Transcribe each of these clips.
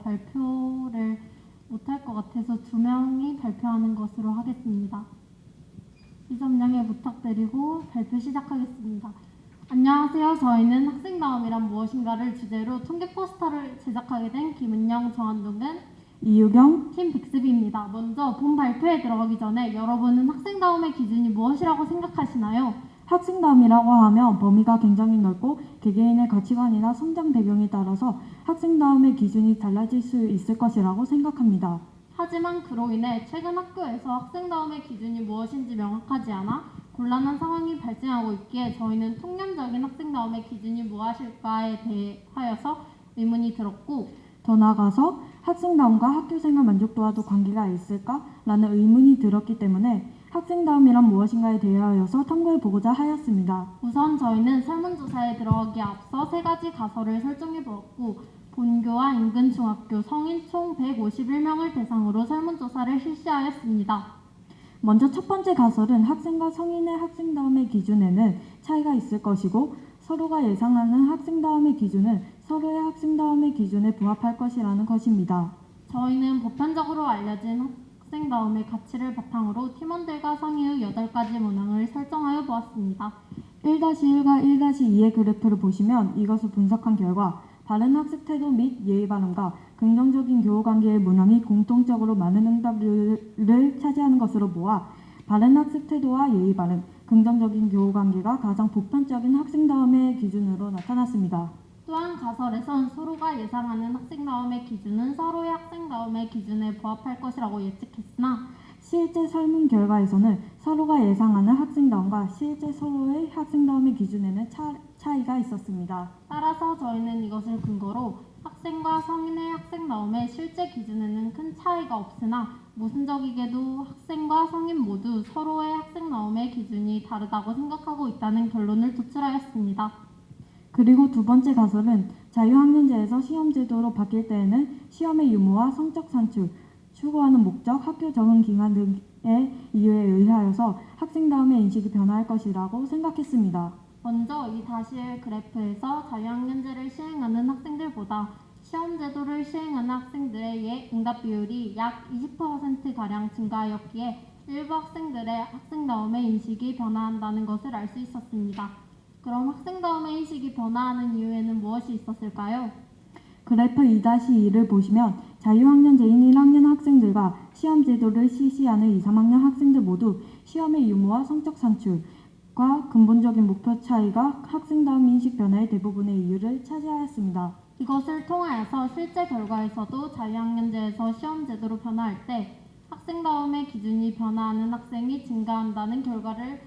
발표를 못할 것 같아서 2명이 발표하는 것으로 하겠습니다. 이 점 양해 부탁드리고 발표 시작하겠습니다. 안녕하세요. 저희는 학생다움이란 무엇인가를 주제로 통계 포스터를 제작하게 된 김은영, 정한동은, 이유경, 팀 백습입니다. 먼저 본 발표에 들어가기 전에 여러분은 학생다움의 기준이 무엇이라고 생각하시나요? 학생다움이라고 하면 범위가 굉장히 넓고 개개인의 가치관이나 성장 배경에 따라서 학생다움의 기준이 달라질 수 있을 것이라고 생각합니다. 하지만 그로 인해 최근 학교에서 학생다움의 기준이 무엇인지 명확하지 않아 곤란한 상황이 발생하고 있기에 저희는 통념적인 학생다움의 기준이 무엇일까에 대하여서 의문이 들었고, 더 나아가서 학생다움과 학교생활 만족도와도 관계가 있을까라는 의문이 들었기 때문에 학생다움이란 무엇인가에 대하여서 탐구해보고자 하였습니다. 우선 저희는 설문조사에 들어가기에 앞서 3가지 가설을 설정해보았고, 본교와 인근 중학교 성인 총 151명을 대상으로 설문조사를 실시하였습니다. 먼저 첫 번째 가설은 학생과 성인의 학생다움의 기준에는 차이가 있을 것이고 서로가 예상하는 학생다움의 기준은 서로의 학생다움의 기준에 부합할 것이라는 것입니다. 저희는 보편적으로 알려진 학생다움의 가치를 바탕으로 팀원들과 상의 후 8가지 문항을 설정하여 보았습니다. 1-1과 1-2의 그래프를 보시면 이것을 분석한 결과 바른 학습 태도 및 예의 바름과 긍정적인 교우 관계의 문항이 공통적으로 많은 응답률을 차지하는 것으로 보아 바른 학습 태도와 예의 바름, 긍정적인 교우 관계가 가장 보편적인 학생다움의 기준으로 나타났습니다. 또한 가설에선 서로가 예상하는 학생다움의 기준은 서로의 학생다움의 기준에 부합할 것이라고 예측했으나 실제 설문 결과에서는 서로가 예상하는 학생다움과 실제 서로의 학생다움의 기준에는 차이가 있었습니다. 따라서 저희는 이것을 근거로 학생과 성인의 학생다움의 실제 기준에는 큰 차이가 없으나 모순적이게도 학생과 성인 모두 서로의 학생다움의 기준이 다르다고 생각하고 있다는 결론을 도출하였습니다. 그리고 두 번째 가설은 자유학년제에서 시험제도로 바뀔 때에는 시험의 유무와 성적 산출, 추구하는 목적, 학교 적응 기간 등의 이유에 의하여서 학생다움의 인식이 변화할 것이라고 생각했습니다. 먼저 이 다시의 그래프에서 자유학년제를 시행하는 학생들보다 시험제도를 시행하는 학생들의 응답 비율이 약 20%가량 증가하였기에 일부 학생들의 학생다움의 인식이 변화한다는 것을 알 수 있었습니다. 그럼 학생다움의 인식이 변화하는 이유에는 무엇이 있었을까요? 그래프 2-2를 보시면 자유학년제인 1학년 학생들과 시험제도를 실시하는 2, 3학년 학생들 모두 시험의 유무와 성적 산출과 근본적인 목표 차이가 학생다움 인식 변화의 대부분의 이유를 차지하였습니다. 이것을 통하여서 실제 결과에서도 자유학년제에서 시험제도로 변화할 때 학생다움의 기준이 변화하는 학생이 증가한다는 결과를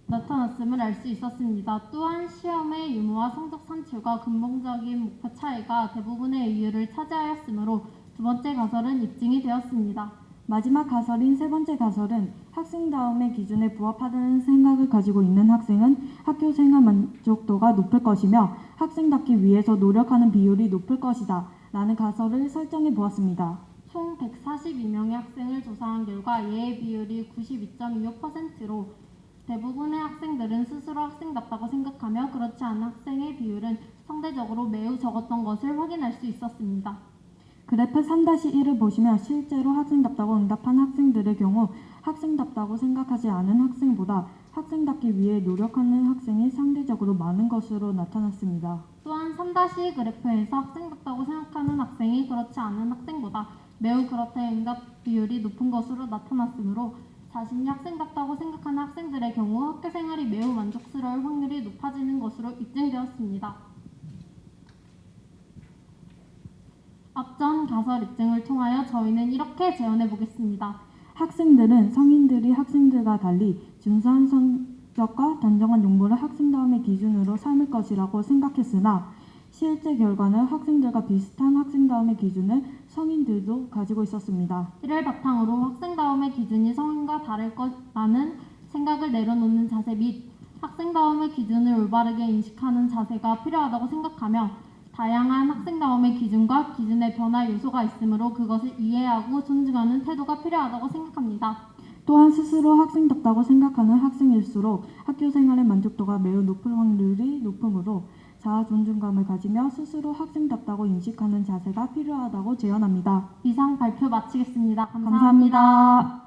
나타났음을 알 수 있었습니다. 또한 시험의 유무와 성적 산출과 근본적인 목표 차이가 대부분의 이유를 차지하였으므로 두 번째 가설은 입증이 되었습니다. 마지막 가설인 세 번째 가설은 학생다움의 기준에 부합하다는 생각을 가지고 있는 학생은 학교 생활 만족도가 높을 것이며 학생답기 위해서 노력하는 비율이 높을 것이다 라는 가설을 설정해 보았습니다. 총 142명의 학생을 조사한 결과 예의 비율이 92.25%로 대부분의 학생들은 스스로 학생답다고 생각하며 그렇지 않은 학생의 비율은 상대적으로 매우 적었던 것을 확인할 수 있었습니다. 그래프 3-1을 보시면 실제로 학생답다고 응답한 학생들의 경우 학생답다고 생각하지 않은 학생보다 학생답기 위해 노력하는 학생이 상대적으로 많은 것으로 나타났습니다. 또한 3-2 그래프에서 학생답다고 생각하는 학생이 그렇지 않은 학생보다 매우 그렇다의 응답 비율이 높은 것으로 나타났으므로 자신이 학생답다고 생각하는 학생들의 경우 학교 생활이 매우 만족스러울 확률이 높아지는 것으로 입증되었습니다. 앞전 가설 입증을 통하여 저희는 이렇게 재현해 보겠습니다. 학생들은 성인들이 학생들과 달리 준수한 성적과 단정한 용모를 학생다움의 기준으로 삼을 것이라고 생각했으나 실제 결과는 학생들과 비슷한 학생다움의 기준을 성인들도 가지고 있었습니다. 이를 바탕으로 학생다움의 기준이 성인과 다를 거라는 생각을 내려놓는 자세 및 학생다움의 기준을 올바르게 인식하는 자세가 필요하다고 생각하며 다양한 학생다움의 기준과 기준의 변화 요소가 있으므로 그것을 이해하고 존중하는 태도가 필요하다고 생각합니다. 또한 스스로 학생답다고 생각하는 학생일수록 학교 생활의 만족도가 매우 높을 확률이 높으므로 자아 존중감을 가지며 스스로 학생답다고 인식하는 자세가 필요하다고 제언합니다. 이상 발표 마치겠습니다. 감사합니다.